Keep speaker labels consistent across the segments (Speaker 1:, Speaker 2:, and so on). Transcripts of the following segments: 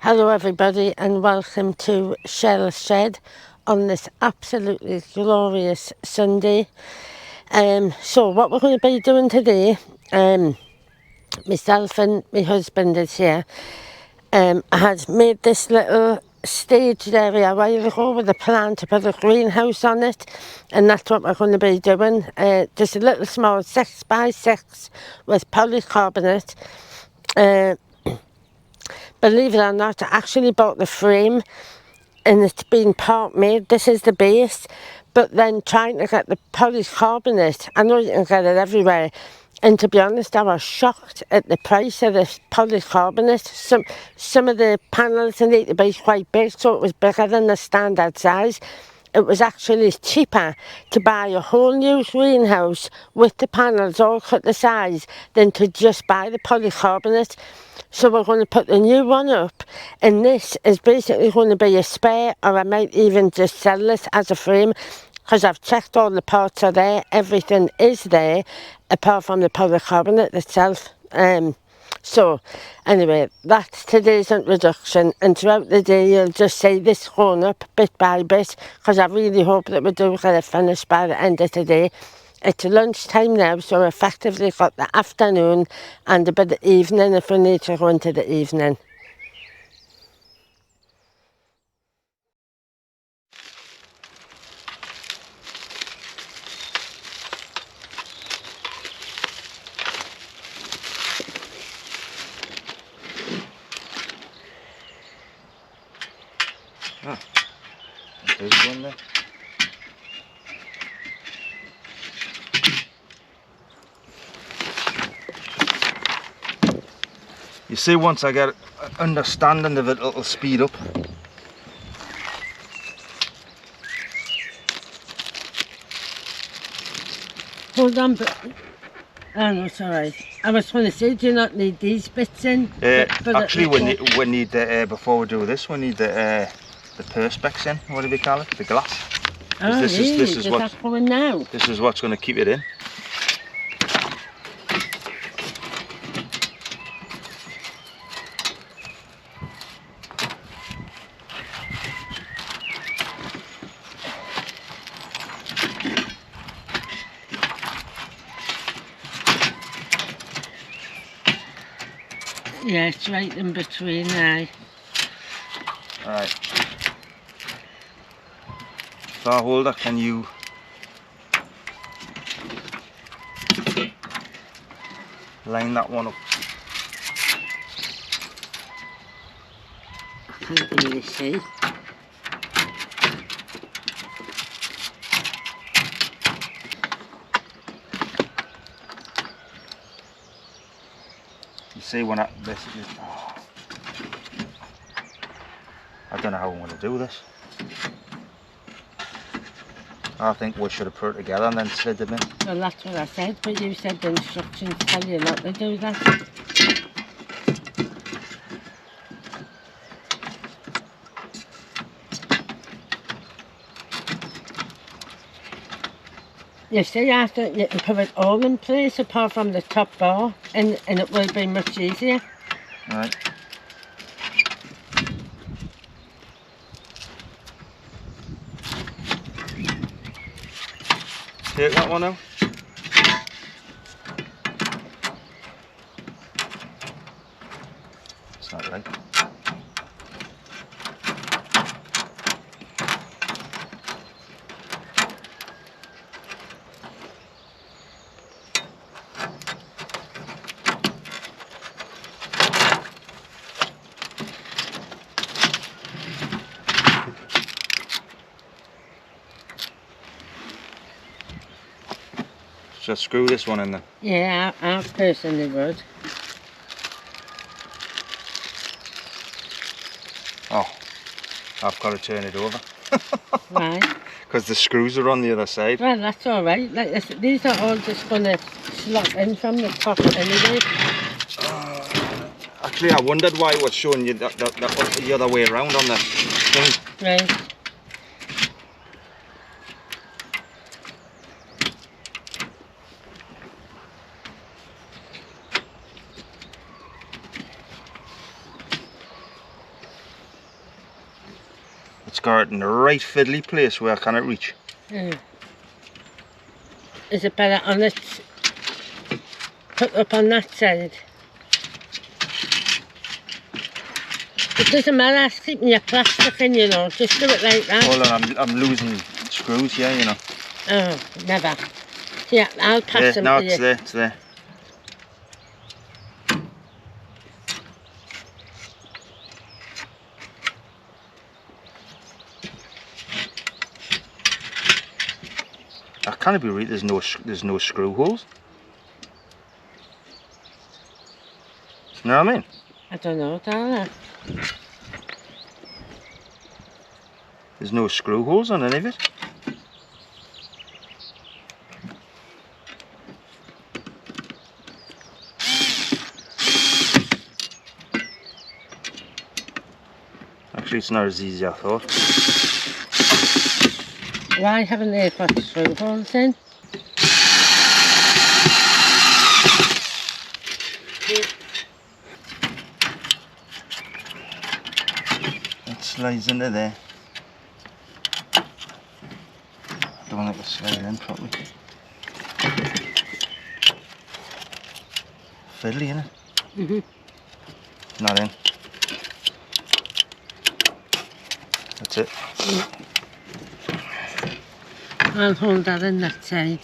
Speaker 1: Hello everybody and welcome to Shell's Shed on this absolutely glorious Sunday. So what we're going to be doing today, myself and my husband is here. I had made this little staged area a while ago with a plan to put a greenhouse on it, and that's what we're going to be doing. Just a little small 6x6 with polycarbonate. Believe it or not, I actually bought the frame and it's been part made. This is the base, but then trying to get the polycarbonate, I know you can get it everywhere, and to be honest I was shocked at the price of this polycarbonate. Some of the panels need to be quite big, so it was bigger than the standard size. It was actually cheaper to buy a whole new greenhouse with the panels all cut the size than to just buy the polycarbonate. So we're going to put the new one up, and this is basically going to be a spare, or I might even just sell this as a frame, because I've checked all the parts are there, everything is there apart from the polycarbonate itself. So anyway, that's today's introduction, and throughout the day you'll just see this going up bit by bit, because I really hope that we do get it finished by the end of today. It's lunchtime now, so we've effectively got the afternoon and a bit of evening if we need to go into the evening.
Speaker 2: Ah, there's one there. You see, once I get an understanding of it, it'll speed up.
Speaker 1: Hold on, but oh no, it's alright. I was going to say, do you not need these bits in?
Speaker 2: Actually, we need the before we do this, we need the perspex in. What do we call it? The glass.
Speaker 1: Oh,
Speaker 2: this
Speaker 1: really?
Speaker 2: is what's
Speaker 1: going now.
Speaker 2: This is what's going to keep it in.
Speaker 1: Yeah, it's right in between now.
Speaker 2: Alright. Star holder, can you line that one up?
Speaker 1: I can't really see.
Speaker 2: You see when this is, oh, I don't know how I'm going to do this. I think we should have put it together and then slid them in.
Speaker 1: Well, that's what I said, but you said the instructions tell you not to do that. You see, after you can put it all in place apart from the top bar, and it will be much easier.
Speaker 2: Right. Take that one out. It's not right. Just screw this one in then.
Speaker 1: Yeah, I personally would.
Speaker 2: Oh, I've got to turn it over.
Speaker 1: Why?
Speaker 2: Because the screws are on the other side.
Speaker 1: Well, that's all right. Like this, these are all just going to slot in from the top anyway.
Speaker 2: Actually, I wondered why it was showing you that the other way around on the thing.
Speaker 1: Right.
Speaker 2: got it in the right fiddly place where I cannot reach.
Speaker 1: Yeah. Is it better on it, put up on that side? It doesn't matter, it's keeping your plastic in, you know, just do it like that.
Speaker 2: Hold on, I'm losing screws here, you know.
Speaker 1: Oh, never. Yeah, I'll pass them
Speaker 2: no,
Speaker 1: to
Speaker 2: it's
Speaker 1: you.
Speaker 2: there, it's there. That can't be right, there's no screw holes. You know what I mean?
Speaker 1: I don't know, darling.
Speaker 2: There's no screw holes on any of it. Actually, it's not as easy as I thought.
Speaker 1: Why haven't they got screw holes in?
Speaker 2: It slides into there. I don't think it's sliding in properly. Fiddly, innit? Not in. That's it.
Speaker 1: I'll hold that in that side.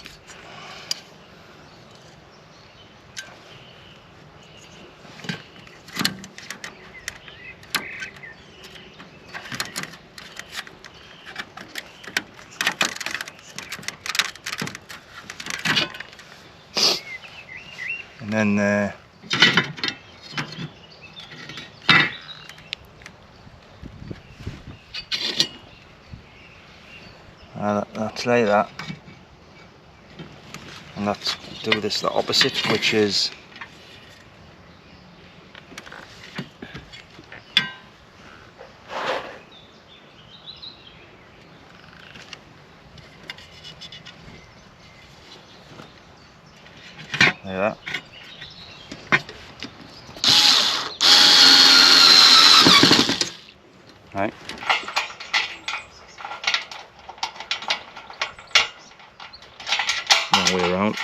Speaker 2: And then that's like that. And let's do this the opposite, which is like that. Right. Wrong way around.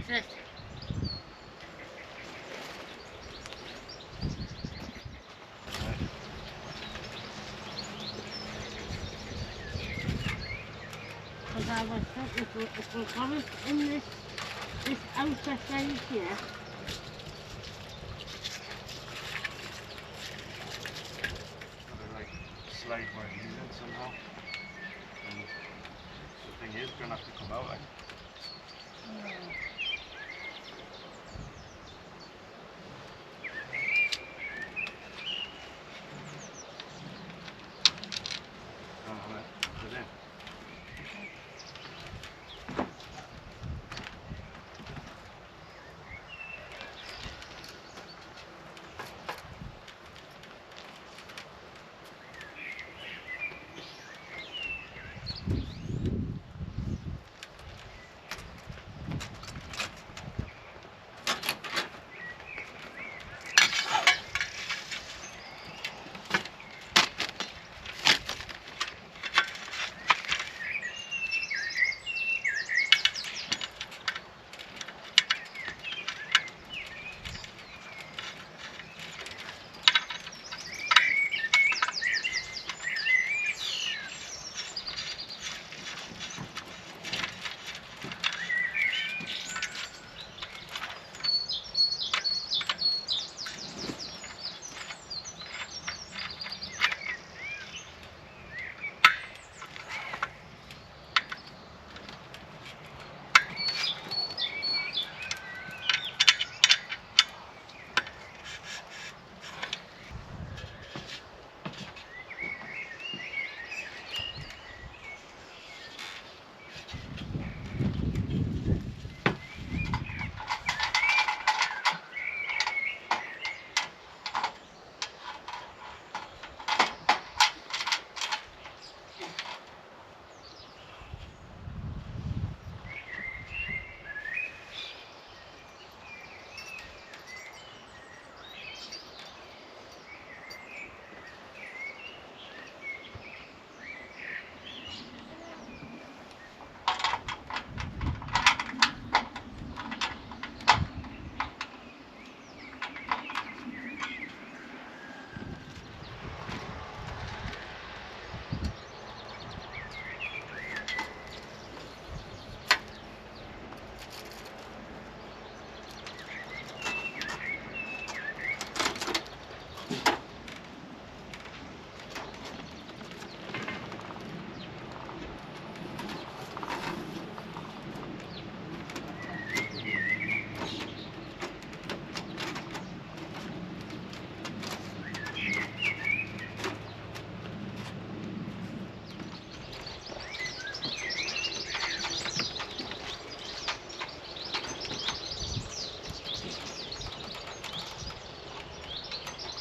Speaker 1: Sit. Because I was thinking if we got it in this outer side here.
Speaker 2: Like slide where it is somehow. And the thing is, gonna have to come out like.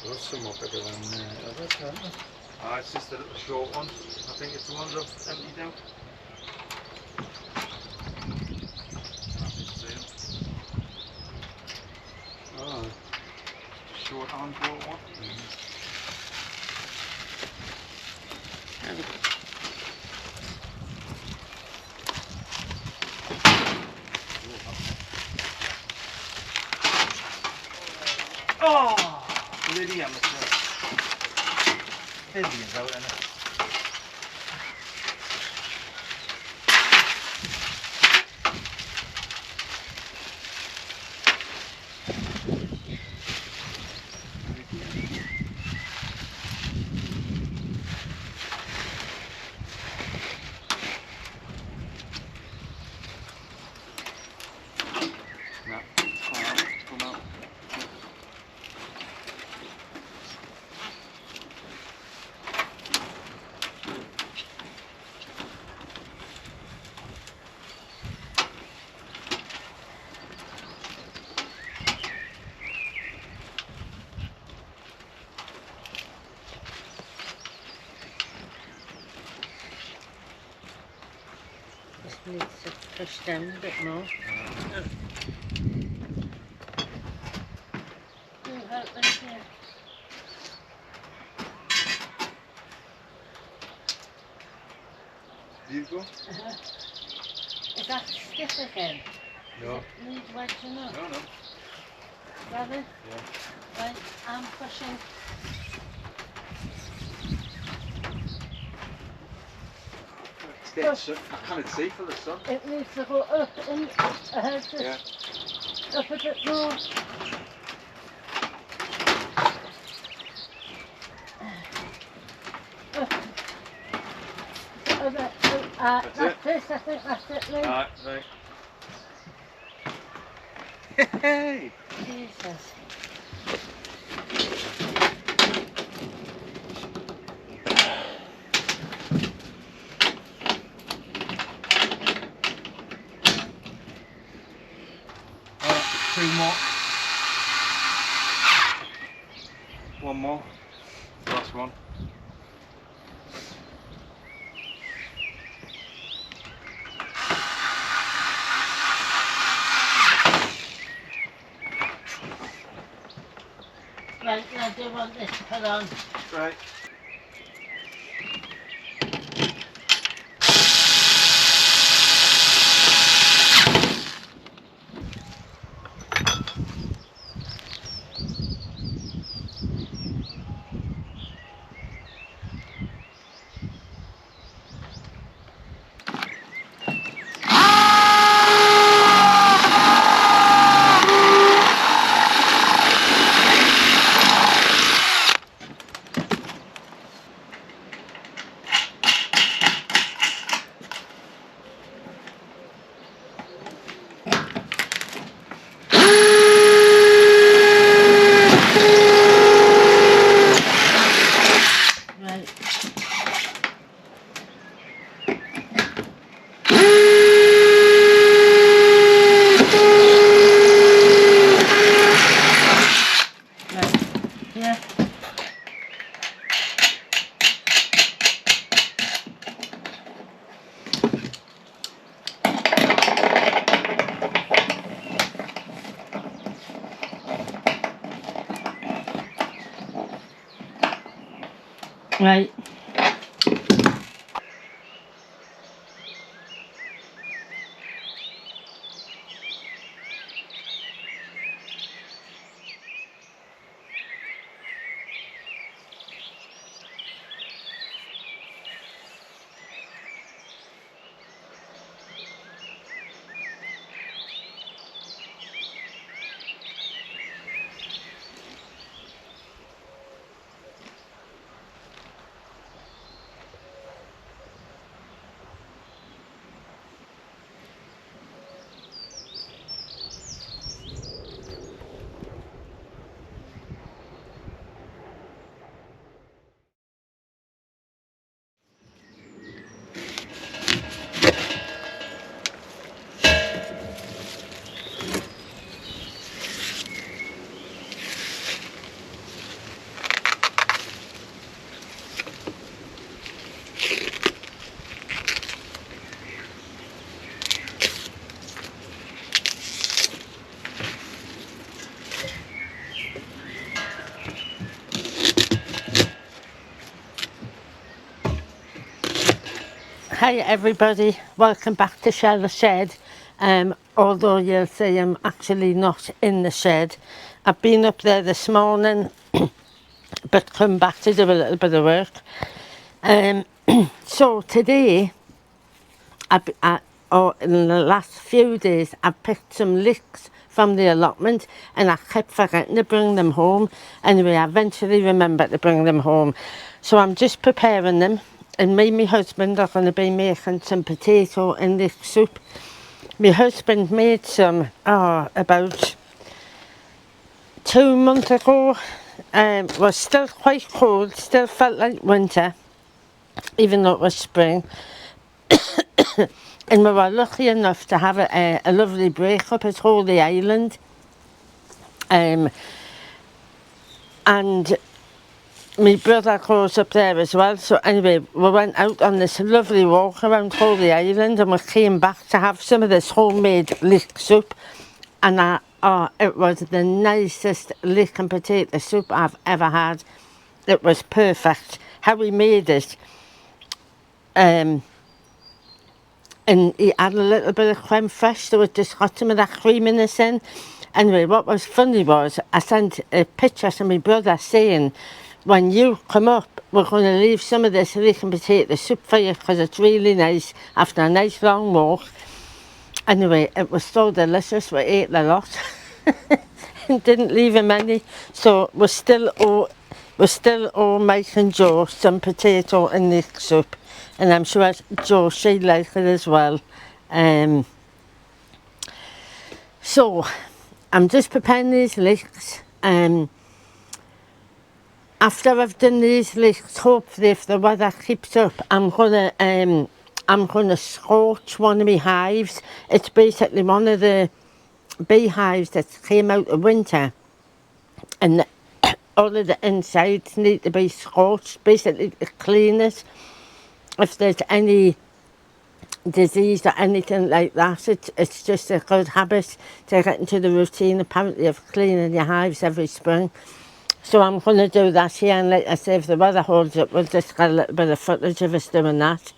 Speaker 2: There's some more bigger than others, aren't there? Ah, it's just the little short ones. I think it's the ones I've emptied out. Happy to see them. Oh, short arm short one. Oh, bloody amateur. Billions out in it. No, come out.
Speaker 1: Just needs to push down a bit more. Help them here.
Speaker 2: You go?
Speaker 1: Is that stiff again?
Speaker 2: No.
Speaker 1: Need wedging up?
Speaker 2: No, no.
Speaker 1: Rather?
Speaker 2: Yeah.
Speaker 1: Right, I'm pushing.
Speaker 2: It's I can't see for the sun.
Speaker 1: It needs to go up and just
Speaker 2: Yeah.
Speaker 1: up a bit more. That's
Speaker 2: it.
Speaker 1: I think that's it, Lee.
Speaker 2: Right. Hey!
Speaker 1: Jesus.
Speaker 2: Two more. One more. Last one.
Speaker 1: Right, I do want this put on.
Speaker 2: Right.
Speaker 1: Right. Right. Yeah. Right. Hi everybody, welcome back to Shell the Shed. Although you'll see I'm actually not in the shed. I've been up there this morning but come back to do a little bit of work. So today, or in the last few days, I've picked some leeks from the allotment and I kept forgetting to bring them home. Anyway, I eventually remembered to bring them home. So I'm just preparing them, and me and my husband are going to be making some potato and leek soup. My husband made some about 2 months ago. Was still quite cold, still felt like winter, even though it was spring. And we were lucky enough to have a lovely break up at Holy Island. And my brother goes up there as well. So anyway, we went out on this lovely walk around Holy Island and we came back to have some of this homemade leek soup. And it was the nicest leek and potato soup I've ever had. It was perfect. How we made it. And he had a little bit of creme fraiche, so it just got some of that creaminess in. Anyway, what was funny was I sent a picture to my brother saying, when you come up, we're going to leave some of this leek and potato soup for you because it's really nice after a nice long walk. Anyway, it was so delicious, we ate a lot and didn't leave him any. So we still owe Mike and Joe some potato and leek soup. And I'm sure Joe, she'd like it as well. So, I'm just preparing these leeks. After I've done these leeks, hopefully if the weather keeps up, I'm gonna scorch one of my hives. It's basically one of the beehives that came out of winter. And all of the insides need to be scorched, basically to clean it. If there's any disease or anything like that, it's just a good habit to get into the routine apparently of cleaning your hives every spring. So I'm going to do that here, and like I say, if the weather holds up, we'll just get a little bit of footage of us doing that.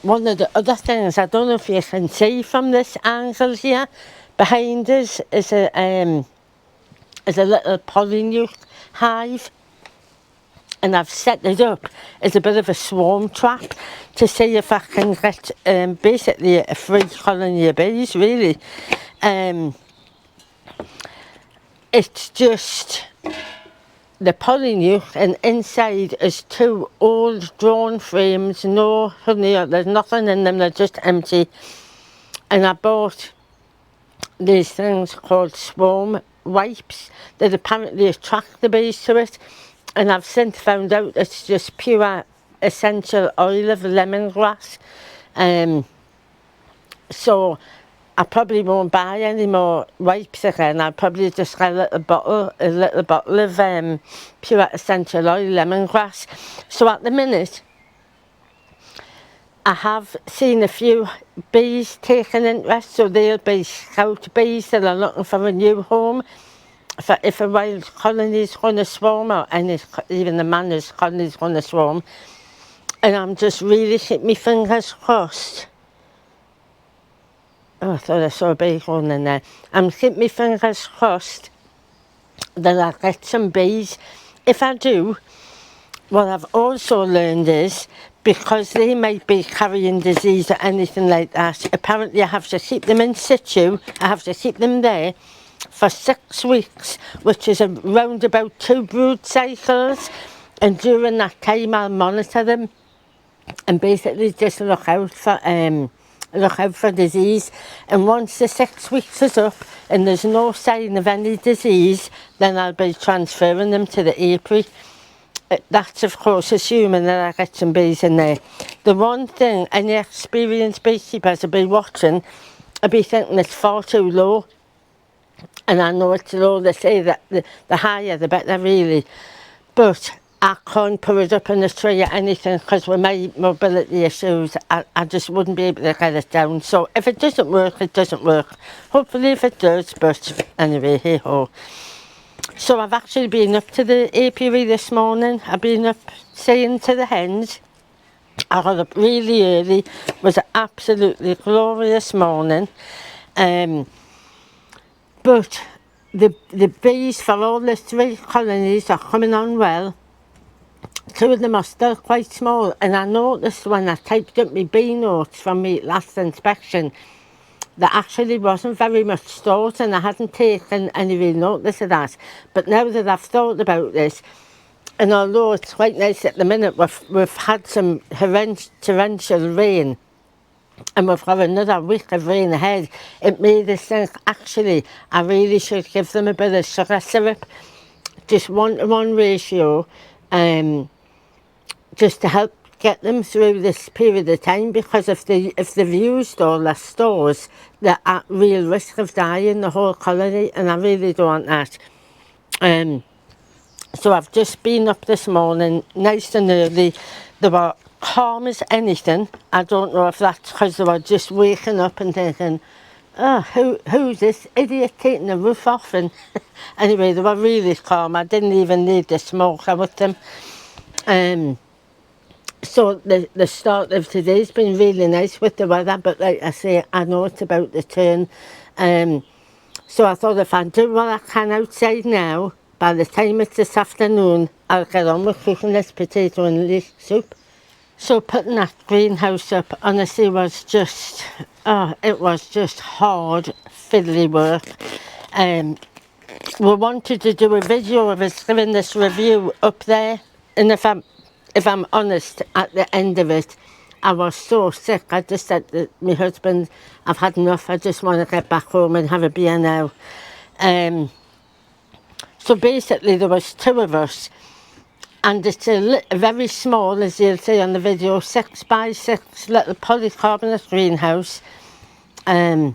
Speaker 1: One of the other things, I don't know if you can see from this angle here, behind us is a little polynuke hive. And I've set it up as a bit of a swarm trap to see if I can get basically a free colony of bees, really. It's just the polynuke, and inside is 2 old drawn frames, no honey, there's nothing in them, they're just empty. And I bought these things called swarm wipes that apparently attract the bees to it. And I've since found out it's just pure essential oil of lemongrass. So I probably won't buy any more wipes again. I'll probably just get a little bottle of pure essential oil lemongrass. So at the minute, I have seen a few bees taking interest. So they'll be scout bees that are looking for a new home. If a wild colony is going to swarm, or even the managed colony is going to swarm, and I'm just really keeping my fingers crossed. Oh, I thought I saw a bee going in there. I'm keeping my fingers crossed that I'll get some bees. If I do, what I've also learned is, because they might be carrying disease or anything like that, apparently I have to keep them in situ, I have to keep them there for 6 weeks, which is around about 2 brood cycles, and during that time I'll monitor them and basically just look out for disease. And once the 6 weeks is up and there's no sign of any disease, then I'll be transferring them to the apiary. That's of course assuming that I get some bees in there. The one thing any experienced beekeepers will be watching, I'll be thinking it's far too low. And I know it's low, they say that the higher the better really, but I can't put it up in the tree or anything because with my mobility issues I just wouldn't be able to get it down. So if it doesn't work, it doesn't work. Hopefully if it does, but anyway, hey ho. So I've actually been up to the apiary this morning. I've been up saying to the hens, I got up really early. It was an absolutely glorious morning. But the bees for all the 3 colonies are coming on well. 2 of them are still quite small, and I noticed when I typed up my bee notes from my last inspection, there actually wasn't very much thought, and I hadn't taken any real notice of that. But now that I've thought about this, and although it's quite nice at the minute, we've had some torrential rain, and we've got another week of rain ahead, it made us think, actually, I really should give them a bit of sugar syrup, just 1-to-1 ratio, just to help get them through this period of time, because if they've used all their stores, they're at real risk of dying, the whole colony, and I really don't want that. So I've just been up this morning, nice and early. They were calm as anything. I don't know if that's because they were just waking up and thinking, oh, who's this idiot taking the roof off? And anyway, they were really calm. I didn't even need the smoker with them. So the start of today's been really nice with the weather, but like I say, I know it's about to turn. So I thought if I do what I can outside now, by the time it's this afternoon, I'll get on with cooking this potato and leek soup. So putting that greenhouse up, honestly, was just, it was just hard, fiddly work. We wanted to do a video of us giving this review up there, and if I'm honest, at the end of it, I was so sick. I just said to my husband, I've had enough, I just want to get back home and have a beer now. So basically there was 2 of us, and it's a very small, as you'll see on the video, 6x6 little polycarbonate greenhouse. And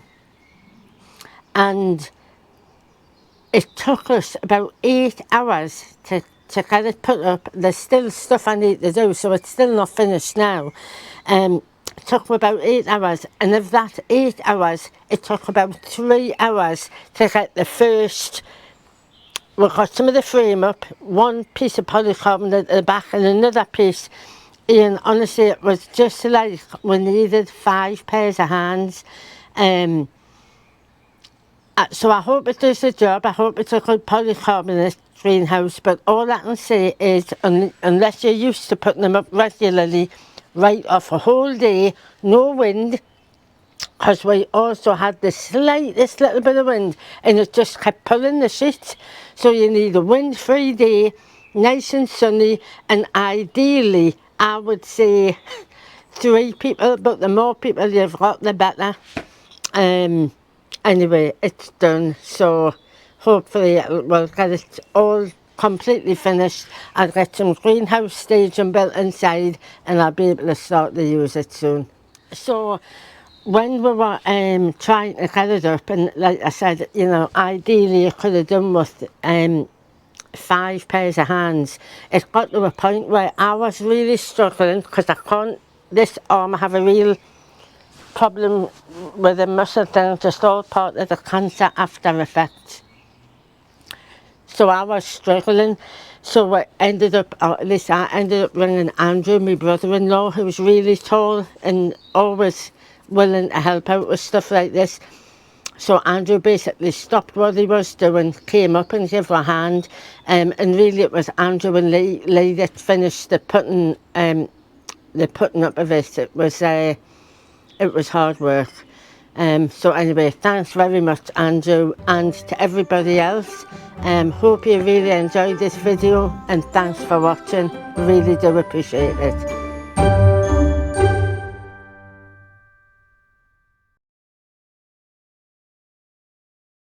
Speaker 1: it took us about 8 hours to get it put up. There's still stuff I need to do, so it's still not finished now. It took about 8 hours, and of that 8 hours, it took about 3 hours to get the first. We got some of the frame up, 1 piece of polycarbonate at the back, and another piece. And honestly, it was just like we needed 5 pairs of hands. So I hope it does the job. I hope it's a good polycarbonate greenhouse, but all I can say is, unless you're used to putting them up regularly, right off a whole day, no wind, because we also had the slightest little bit of wind, and it just kept pulling the sheet. So you need a wind-free day, nice and sunny, and ideally, I would say 3 people, but the more people you've got, the better. Anyway, it's done, so hopefully we'll get it all completely finished. I'll get some greenhouse staging built inside, and I'll be able to start to use it soon. So when we were trying to get it up, and like I said, you know, ideally you could have done with 5 pairs of hands, it got to a point where I was really struggling, because I can't, this arm, I have a real problem with the muscle thing, just all part of the cancer after effects. So I was struggling, so I ended up, or at least I ended up ringing Andrew, my brother-in-law, who was really tall and always willing to help out with stuff like this. So Andrew basically stopped what he was doing, came up and gave a hand, and really it was Andrew and Lee that finished the putting up of it. It was hard work. So anyway, thanks very much, Andrew, and to everybody else. Hope you really enjoyed this video, and thanks for watching. Really do appreciate it.